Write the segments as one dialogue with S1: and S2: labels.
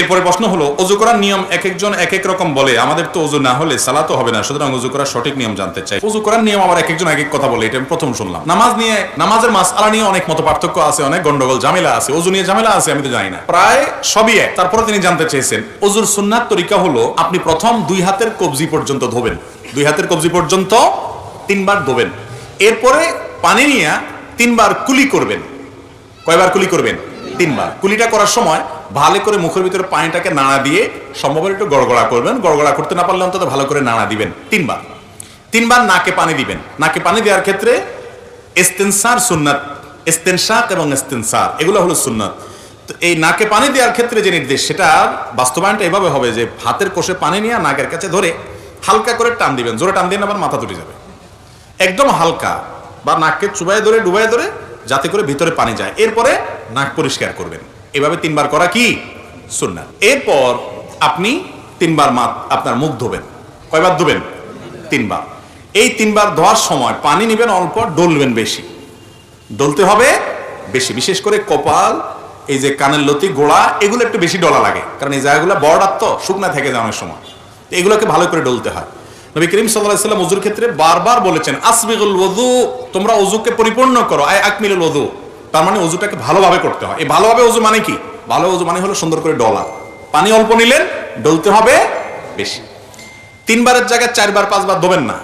S1: এরপরে প্রশ্ন হলো, অজু করার নিয়ম এক একজন এক এক রকম বলে, আমাদের তো অজু না হলে সালাতও হবে না, সুতরাং অজু করার সঠিক নিয়ম জানতে চাই। অজু করার নিয়ম আবার এক একজন এক এক কথা বলে, এটা আমি প্রথম শুনলাম। নামাজের মাসআলা নিয়ে অনেক মত পার্থক্য আছে, অনেক গন্ডগোল ঝামেলা আছে, অজু নিয়ে ঝামেলা আছে, আমি তো জানি না, প্রায় সবই এক। তারপরে তিনি জানতে চেয়েছেন অজুর সুন্নাত তরিকা হলো আপনি প্রথম 2 হাতের কবজি পর্যন্ত ধোবেন, 2 হাতের কবজি পর্যন্ত 3 বার ধোবেন। এরপরে পানি নিয়ে 3 বার কুলি করবেন। কয়বার কুলি করবেন? 3 বার। কুলিটা করার সময় ভালো করে মুখের ভিতরে পানিটাকে নাড়া দিয়ে সম্ভবত একটু গড়গড়া করবেন, গড়গড়া করতে না পারলে অন্তত ভালো করে নাড়া দিবেন 3 বার। 3 বার নাকে পানি দিবেন। নাকে পানি দেওয়ার ক্ষেত্রে ইস্তেনসার সুন্নাত, ইস্তেনশাক এবং ইস্তেনসার এগুলো হলো সুন্নাত। তো এই নাকে পানি দেওয়ার ক্ষেত্রে যে নির্দেশ, সেটা বাস্তবায়নটা এভাবে হবে যে হাতের কোষে পানি নিয়ে নাকের কাছে ধরে হালকা করে টান দিবেন, জোরে টান দিয়ে আবার মাথা তুলে যাবে, একদম হালকা, বা নাককে চুবাই ধরে ডুবাই ধরে যাতে করে ভিতরে পানি যায়। এরপরে নাক পরিষ্কার করবেন। এভাবে 3 বার করা কি সুন্নাত। এরপর আপনি 3 বার আপনার মুখ ধোবেন। কয়বার ধোবেন? 3 বার। এই 3 বার ধোয়ার সময় পানি নেবেন অল্প, ডলবেন বেশি, ডলতে হবে বেশি, বিশেষ করে কপাল, এই যে কানের লতি, গোড়া, এগুলো একটু বেশি ডলা লাগে, কারণ এই জায়গাগুলো বড় তো শুকনা থেকে যায় অনেক সময়, এগুলোকে ভালো করে ডলতে হয়। নবী করিম সাল্লাল্লাহু আলাইহি ওয়াসাল্লাম ওযুর ক্ষেত্রে বারবার বলেছেন আসবিগুল ওযু, তোমরা ওযুকে পরিপূর্ণ করো, আই আকমিলুল ওযু, তার মানে ওযুটাকে ভালোভাবে করতে হয়। এই ভালোভাবে ওযু মানে কি? ভালো ওযু মানে হলো সুন্দর করে ডলা, পানি অল্প নিলেন, ডলতে হবে বেশি। 3 বারের জায়গায় 4 বার 5 বার ধোবেন না।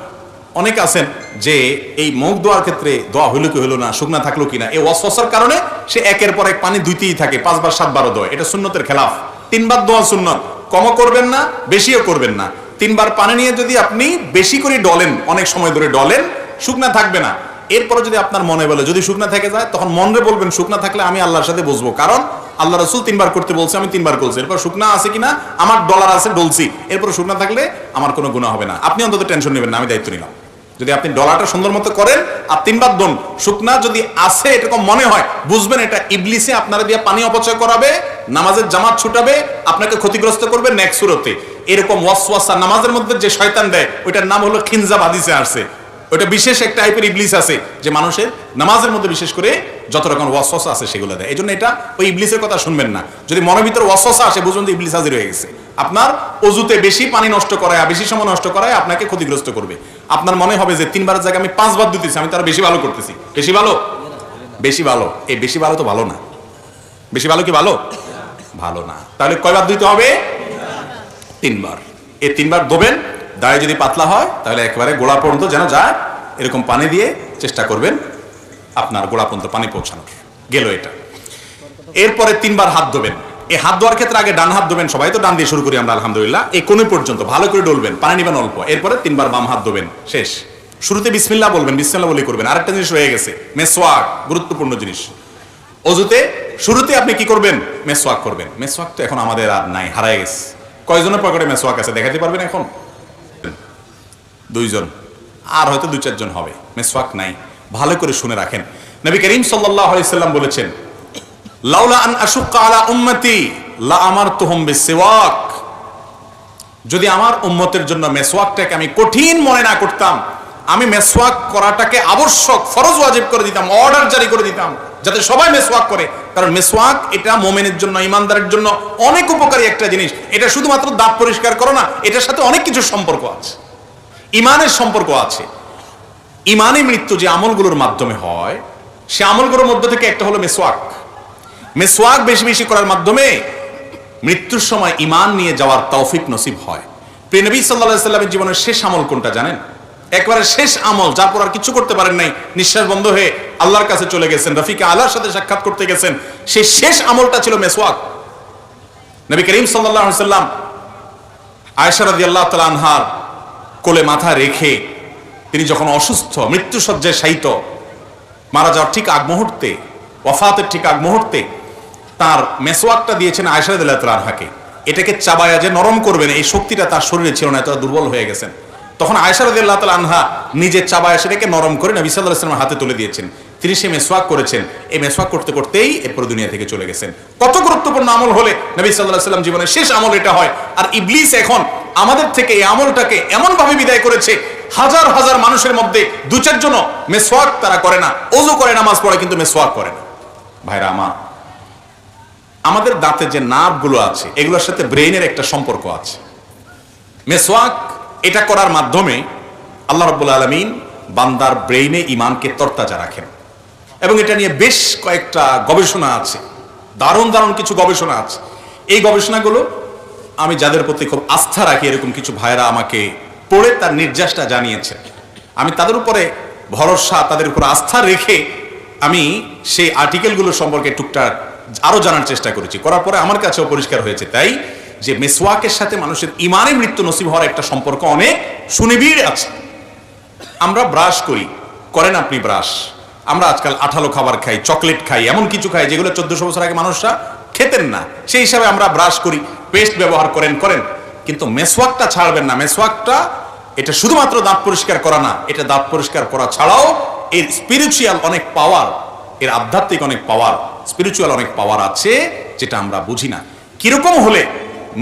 S1: অনেকে আছেন যে এই মুখ ধোয়ার ক্ষেত্রে দোয়া হইল কি হইল না, শুকনা থাকলো কিনা, এই ওয়াসওয়াসার কারণে সে একের পর এক পানি ধুইতেই থাকে, 5 বার 7 বারও ধোয়। এটা সুন্নতের খেলাফ। 3 বার ধোয়া সুন্নত, কমও করবেন না, বেশিও করবেন না। 3 বার পানি নিয়ে যদি আপনি বেশি করে ডলেন, অনেক সময় ধরে ডলেন, শুকনা থাকবে না। এরপরে যদি আপনার মনে বলে, যদি শুকনা থেকে যায়, তখন মনে বলবেন শুকনা থাকলে আমি আল্লাহর সাথে বসবো, কারণ আল্লাহ রাসূল 3 বার করতে বলছে, আমি 3 বার করছি। এরপর শুকনা আছে কিনা, আমার ডলার আছে, ডলছি, এরপর শুকনা থাকলে আমার কোনো গুনাহ হবে না। আপনি অন্তত টেনশন নেবেন না, আমি দায়িত্ব নিলাম। যদি আপনি ডলারটা সুন্দর মতো করেন আর 3 বার দন, শুকনা যদি আছে এরকম মনে হয়, বুঝবেন এটা ইবলিসে আপনারা দিয়ে পানি অপচয় করাবে, নামাজের জামাত ছুটাবে, আপনাকে ক্ষতিগ্রস্ত করবে নেক্সট সুরতে। এরকম ওয়াসওয়াসা নামাজের মধ্যে যে শয়তান দেয়, ওইটার নাম হলো খিনজাব, হাদিসে আসছে। ওইটা বিশেষ এক টাইপের ইবলিস আছে যে মানুষের নামাজের মধ্যে বিশেষ করে যত রকম ওয়াসওয়াসা আছে সেগুলো দেয়। এজন্য এটা ওই ইবলিসের কথা শুনবেন না। যদি মনের ভিতরে ওয়াসওয়াসা আসে, বুঝুন যে ইবলিস হাজির হয়ে গেছে। আপনার অজুতে বেশি পানি নষ্ট করায়, বেশি সময় নষ্ট করায় আপনাকে ক্ষতিগ্রস্ত করবে। আপনার মনে হবে যে 3 বারের জায়গায় আমি 5 বার দিতেছি, আমি তার বেশি ভালো করতেছি। বেশি ভালো, বেশি ভালো, এই বেশি ভালো তো ভালো না। বেশি ভালো কি ভালো? ভালো না। তাহলে কয়বার দিতে হবে? 3 বার। এই 3 বার ধোবেন। দাড়ি যদি পাতলা হয় তাহলে একেবারে গোড়া পর্যন্ত যেন যায়, এরকম পানি দিয়ে চেষ্টা করবেন আপনার গোড়া পর্যন্ত পানি পৌঁছানোর। গেল এটা। এরপরে 3 বার হাত ধোবেন। এই হাত ধোয়ার ক্ষেত্রে আগে ডান হাত ধোবেন, সবাই তো ডান দিয়ে শুরু করি আমরা আলহামদুলিল্লাহ। এই কোণে পর্যন্ত ভালো করে ডলবেন, পানি নেবেন অল্প, এরপরে 3 বার বাম হাত ধোবেন, শেষ। শুরুতে বিসমিল্লাহ বলবেন, বিসমিল্লাহ বলে করবেন। আরেকটা জিনিস রয়ে গেছে, মেসওয়াক, গুরুত্বপূর্ণ জিনিস। অজুতে শুরুতে আপনি কি করবেন? মেসওয়াক করবেন। মেসওয়াক তো এখন আমাদের আর নাই, হারায় গেছে। কয়জনের পকেটে মেসওয়াক আছে দেখাতে পারবেন এখন? 2 জন, আর হয়তো 2-4 জন হবে। মেসওয়াক নাই, ভালো করে শুনে রাখেন। নবী করিম সাল্লাল্লাহু আলাইহি সাল্লাম বলেছেন, লাউলা আন আশুক্কা আলা উম্মতি লা আমারতুহুম বিসওয়াক, যদি আমার উম্মতের জন্য মেসওয়াকটাকে আমি কঠিন মনে না করতাম, আমি মেসওয়াক করাটাকে আবশ্যক, ফরজ ওয়াজিব করে দিতাম, অর্ডার জারি করে দিতাম যাতে সবাই মেসওয়াক করে। কারণ মেসওয়াক এটা মুমিনের জন্য, ইমানদারের জন্য অনেক উপকারী একটা জিনিস। এটা শুধুমাত্র দাঁত পরিষ্কার করো না, এটার সাথে অনেক কিছু সম্পর্ক আছে, ইমানের সম্পর্ক আছে। ইমানে মৃত্যু যে আমলগুলোর মাধ্যমে হয়, সে আমলগুলোর মধ্যে থেকে একটা হলো মেসওয়াক। মেসওয়াক বেশি বেশি করার মাধ্যমে মৃত্যুর সময় ইমান নিয়ে যাওয়ার তৌফিক নসিব হয়। প্রিয় নবী সাল্লাল্লাহু আলাইহি ওয়াসাল্লামের জীবনের শেষ আমল কোনটা জানেন? একবারে শেষ আমল, যার পর আর কিছু করতে পারেন নাই, নিঃশ্বাস বন্ধ হয়ে আল্লাহর কাছে চলে গেছেন, রফিকে আলার সাথে সাক্ষাৎ করতে গেছেন, সেই শেষ আমলটা ছিল মেসওয়াক। নবী করিম সাল্লাল্লাহু আলাইহি ওয়াসাল্লাম আয়েশা রাদিয়াল্লাহু তাআলা আনহার কোলে মাথা রেখে তিনি যখন অসুস্থ, মৃত্যুসজ্জায় শায়িত, মারা যাওয়ার ঠিক আগ মুহূর্তে, ওয়াফাতের ঠিক আগ মুহূর্তে তার মেসওয়াকটা দিয়েছেন আয়েশা রাদিয়াল্লাহু তাআলা আনহাকে। এটাকে চাবায়া যে নরম করবেন, এই শক্তিটা তার শরীরে ছিল না, এত দুর্বল হয়ে গেছেন। তখন আয়েশা রাদিয়াল্লাহু তাআলা আনহা নিজে চাবায়া সেটাকে নরম করে নবী সাল্লাল্লাহু আলাইহি ওয়াসাল্লামের হাতে তুলে দিয়েছেন। তিনি সে মেসওয়াক করেছেন। এই মেসওয়াক করতে করতেই এরপর দুনিয়া থেকে চলে গেছেন। কত গুরুত্বপূর্ণ আমল হলে নবী সাল্লাল্লাহু আলাইহি ওয়াসাল্লাম জীবনের শেষ আমল এটা হয়। আর ইবলিস এখন আমাদের থেকে এই আমলটাকে এমন ভাবে বিদায় করেছে, হাজার হাজার মানুষের মধ্যে 2-4 জন মেসওয়াক তারা করে না, ওযু করে নামাজ পড়ে কিন্তু মেসওয়াক করে না। ভাইরা আমার, আমাদের দাঁতে যে নার্ভগুলো আছে এগুলোর সাথে ব্রেইনের একটা সম্পর্ক আছে। মেসওয়াক এটা করার মাধ্যমে আল্লাহ রাব্বুল আলামিন বান্দার ব্রেইনে ঈমানকে তরতাজা রাখেন, এবং এটা নিয়ে বেশ কয়েকটা গবেষণা আছে, দারুণ দারুণ কিছু গবেষণা আছে। এই গবেষণাগুলো আমি যাদের প্রতি খুব আস্থা রাখি, এরকম কিছু ভাইরা আমাকে পড়ে তার নির্যাসটা জানিয়েছে। আমি তাদের উপরে ভরসা, তাদের উপর আস্থা রেখে আমি সেই আর্টিকেলগুলো সম্পর্কে টুকটাক আরো জানার চেষ্টা করেছি। করার পরে আমার কাছেও পরিষ্কার হয়েছে তাই যে মেসওয়াকের সাথে মানুষের ইমানে মৃত্যু নসিব হওয়ার একটা সম্পর্ক অনেক সুনিবিড় আছে। আমরা ব্রাশ করেন আপনি ব্রাশ, আমরা আজকাল আঠালো খাবার খাই, চকলেট খাই, এমন কিছু খাই যেগুলো 1400 বছর আগে মানুষরা খেতেন না, সেই হিসাবে আমরা ব্রাশ করি, পেস্ট ব্যবহার করেন, কিন্তু মেসওয়াকটা ছাড়বেন না। মেসওয়াকটা এটা শুধুমাত্র দাঁত পরিষ্কার করা না, এটা দাঁত পরিষ্কার করা ছাড়াও এর স্পিরিচুয়াল অনেক পাওয়ার, এর আধ্যাত্মিক অনেক পাওয়ার, স্পিরিচুয়াল অনেক পাওয়ার আছে যেটা আমরা বুঝি না। কিরকম হলে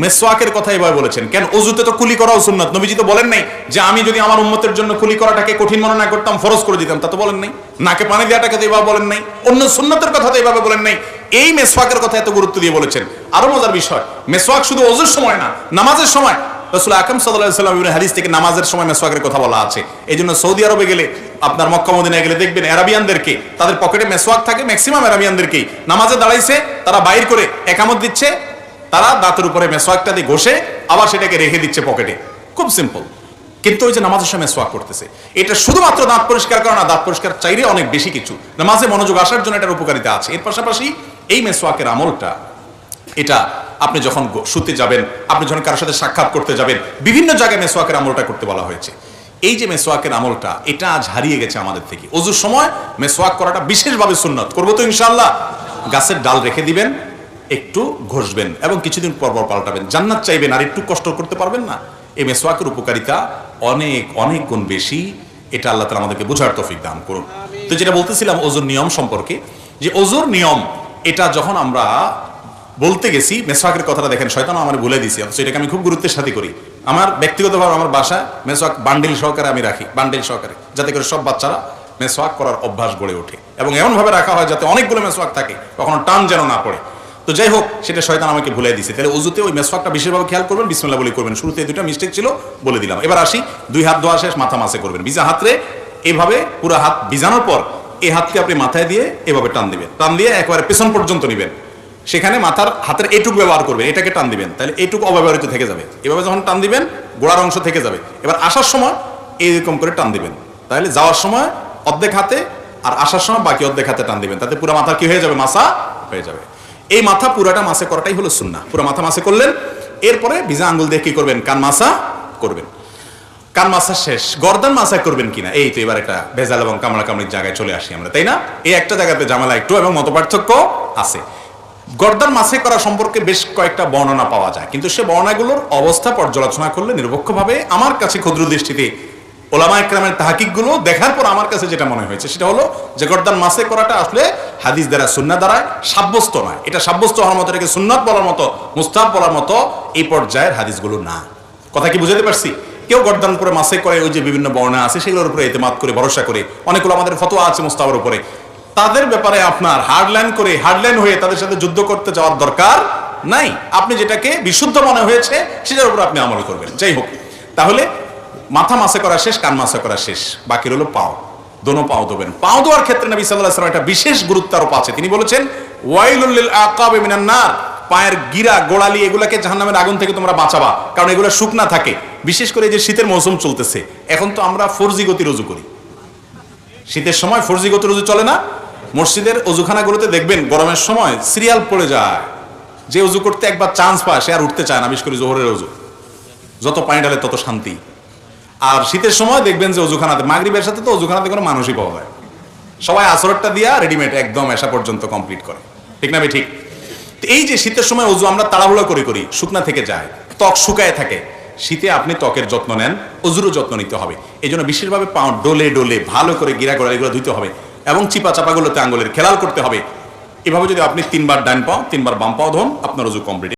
S1: মেসওয়াকের কথা এভাবে বলেছেন? কেন ওযুতে তো কুলি করাও সুন্নাত। নবীজি তো বলেন নাই যে আমি যদি আমার উম্মতের জন্য কুলি করাটাকে কঠিন মনে না করতাম ফরজ করে দিতাম, তা তো বলেন নাই। নাকে পানি দেওয়াটাকে তো এভাবে বলেন নাই, অন্য সুন্নাতের কথা তো এভাবে বলেন নাই। এই মেসওয়াকের কথা এত গুরুত্ব দিয়ে বলেছেন। আরো মজার বিষয়, মেসওয়াক শুধু ওযুর সময় না, নামাজের সময় রাসূল আকরাম সাল্লাল্লাহু আলাইহি ওয়াসাল্লাম ইবনে হাদিস থেকে নামাজের সময় মেসওয়াকের কথা বলা আছে। এইজন্য সৌদি আরবে গেলে, আপনার মক্কা মদিনায় গেলে দেখবেন আরাবিয়ানদেরকে তাদের পকেটে মেসওয়াক থাকে, ম্যাক্সিমাম আরাবিয়ানদেরকেই। নামাজে দাঁড়াইছে, তারা বাইর করে একামত দিচ্ছে, তারা দাঁতের উপরে মেসওয়াকটা দিয়ে ঘষে আবার সেটাকে রেখে দিচ্ছে পকেটে। খুব সিম্পল। কিন্তু ওই যে নামাজের সময় মেসওয়াক করতেছে, এটা শুধুমাত্র দাঁত পরিষ্কার করা না, দাঁত পরিষ্কার চাইলে অনেক বেশি কিছু, নামাজে মনোযোগ আসার জন্য এটার উপকারিতা আছে। এর পাশাপাশি এই মেসওয়াকের আমলটা, এটা আপনি যখন শুতে যাবেন, আপনি যখন কারোর সাথে সাক্ষাৎ করতে যাবেন, বিভিন্ন জায়গায় মেসওয়াকের আমলটা করতে বলা হয়েছে। এই যে মেসওয়াকের আমলটা, এটা আজ হারিয়ে গেছে আমাদের থেকে। ওযুর সময় মেসওয়াক করাটা বিশেষভাবে সুন্নাত। করবো তো ইনশাআল্লাহ। গাছের ডাল রেখে দিবেন, একটু ঘষবেন এবং কিছুদিন পর পর পাল্টাবেন। জান্নাত চাইবেন আর একটু কষ্ট করতে পারবেন না? এই মেসওয়াকের উপকারিতা অনেক অনেক গুণ বেশি। এটা আল্লাহ তাআলা আমাদেরকে বোঝার তৌফিক দান করুন। তো যেটা বলতেছিলাম ওযুর নিয়ম সম্পর্কে, যে ওযুর নিয়ম এটা যখন আমরা বলতে গেছি, মেসওয়াকের কথাটা দেখেন শয়তান আমার ভুলে দিছি, অথচ এটাকে আমি খুব গুরুত্বের সাথে করি। আমার ব্যক্তিগতভাবে আমার বাসায় মেসওয়াক বান্ডিল সহকারে আমি রাখি, বান্ডিল সহকারে, যাতে করে সব বাচ্চারা মেসওয়াক করার অভ্যাস গড়ে ওঠে, এবং এমনভাবে রাখা হয় যাতে অনেকগুলো মেসওয়াক থাকে, কখনো টান যেন না পড়ে। তো যাই হোক, সেটা শয়তান আমাকে ভুলে দিছে। তাহলে ওযুতে ওই মেসওয়াকটা বিশেষভাবে খেয়াল করবেন, বিসমিল্লাহ বলে করবেন। শুরুতে দুটো মিস্টেক ছিল, বলে দিলাম। এবার আসি, 2 হাত ধোয়া শেষ, মাথা মাসে করবেন। ভিজা হাতরে এইভাবে পুরো হাত ভিজানোর পর এই হাতকে আপনি মাথায় দিয়ে এভাবে টান দিবেন, টান দিয়ে একবারে পেছন পর্যন্ত নিবেন। সেখানে মাথার হাতের এইটুকু ব্যবহার করবেন, এটাকে টান দিবেন, তাহলে এইটুকু অব্যবহৃত থেকে যাবে। এভাবে যখন টান দিবেন গোড়ার অংশ থেকে যাবে। এবার আসার সময় এইরকম করে টান দিবেন, তাহলে যাওয়ার সময় অর্ধেক হাতে আর আসার সময় বাকি অর্ধেক হাতে টান দিবেন, তাতে পুরো মাথা কি হয়ে যাবে? মাসা হয়ে যাবে। এই মাথা পুরাটা মাসে করাটাই হলো সুন্নাহ। পুরো মাথা মাসে করলেন, এরপরে ভিজা আঙ্গুল দিয়ে কি করবেন? কান মাসা করবেন। কান মাসা শেষ, গর্দান মাসা করবেন কিনা, এই তো এবার একটা ভেজাল এবং কামড়া কামড়ির জায়গায় চলে আসি আমরা, তাই না? এই একটা জায়গাতে ঝামেলা একটু এবং মতপার্থক্য আছে। গর্দান মাসে করা সম্পর্কে বেশ কয়েকটা বর্ণনা পাওয়া যায়, কিন্তু সে বর্ণনাগুলোর অবস্থা পর্যালোচনা করলে নিরপেক্ষভাবে আমার কাছে ক্ষুদ্র দৃষ্টিতে ওলামায়ে কেরামের তাহকিকগুলো দেখার পর আমার কাছে যেটা মনে হয়েছে সেটা হলো যে গর্দান মাসে করাটা আসলে হাদিস দ্বারা, সুন্নাহ দ্বারা সাব্যস্ত নয়। এটা সাব্যস্ত হওয়ার মতো, এটাকে সুন্নাত বলার মতো, মুস্তাহাব বলার মতো এই পর্যায়ের হাদিসগুলো না। কথা কি বুঝাতে পারছি? কেউ গর্দান করে মাসে করে, ওই যে বিভিন্ন বর্ণনা আছে সেগুলোর উপরে এতেমাদ করে, ভরসা করে, অনেকগুলো আমাদের ফতোয়া আছে মুস্তাহাবের উপরে, তাদের ব্যাপারে আপনার হার্ডলাইন হয়ে তাদের সাথে যুদ্ধ করতে যাওয়ার দরকার নাই। আপনি যেটাকে বিশুদ্ধ মনে হয়েছে সেটার উপর আপনি আমল করবেন। যাই হোক, তাহলে মাথা মাসে করা শেষ, কান মাসে করা শেষ, বাকি হলো পাও। দোনো পাও ধোবেন। পাও ধোয়ার ক্ষেত্রে নবী সাল্লাল্লাহু আলাইহি ওয়াসাল্লাম একটা বিশেষ গুরুত্ব আরোপ আছে। তিনি বলেছেন, ওয়াইলুল লিল আকাবি মিনান নার, পায়ের গিরা গোড়ালি এগুলাকে জাহান্নামের আগুন থেকে তোমরা বাঁচাবা, কারণ এগুলো শুকনা থাকে। বিশেষ করে যে শীতের মৌসুম চলতেছে, এখন তো আমরা ফরজি গতি রুজু করি। শীতের সময় ফরজি গতি রুজু চলে না। মসজিদের অজুখানাগুলোতে দেখবেন গরমের সময় সিরিয়াল পড়ে যায়, যে অজু করতে একবার চান্স পায় সে আর উঠতে চায় না, বিশেষ করে জোহরের অজু। যত পানি ঢালে তত শান্তি। আর শীতের সময় দেখবেন যে অজুখানাতে, মাগরিবের সাথে তো অজুখানাতে কোনো মানুষই পাওয়া যায়, সবাই আসরটা দিয়া রেডিমেড একদম এসা পর্যন্ত কমপ্লিট করে, ঠিক না ভাই? ঠিক। এই যে শীতের সময় অজু আমরা তাড়াহুড়ো করি, শুকনা থেকে যায়, ত্বক শুকায় থাকে। শীতে আপনি ত্বকের যত্ন নেন, অজুরও যত্ন নিতে হবে। এই জন্য বিশেষভাবে পাও ডোলে ডোলে ভালো করে গিরা গোড়া এগুলো ধুতে হবে, এবং চিপা চাপাগুলোতে আঙ্গুলের খেলাল করতে হবে। এভাবে যদি আপনি 3 বার ডান পাও 3 বার বাম পাও ধোন, আপনার অজু কমপ্লিট।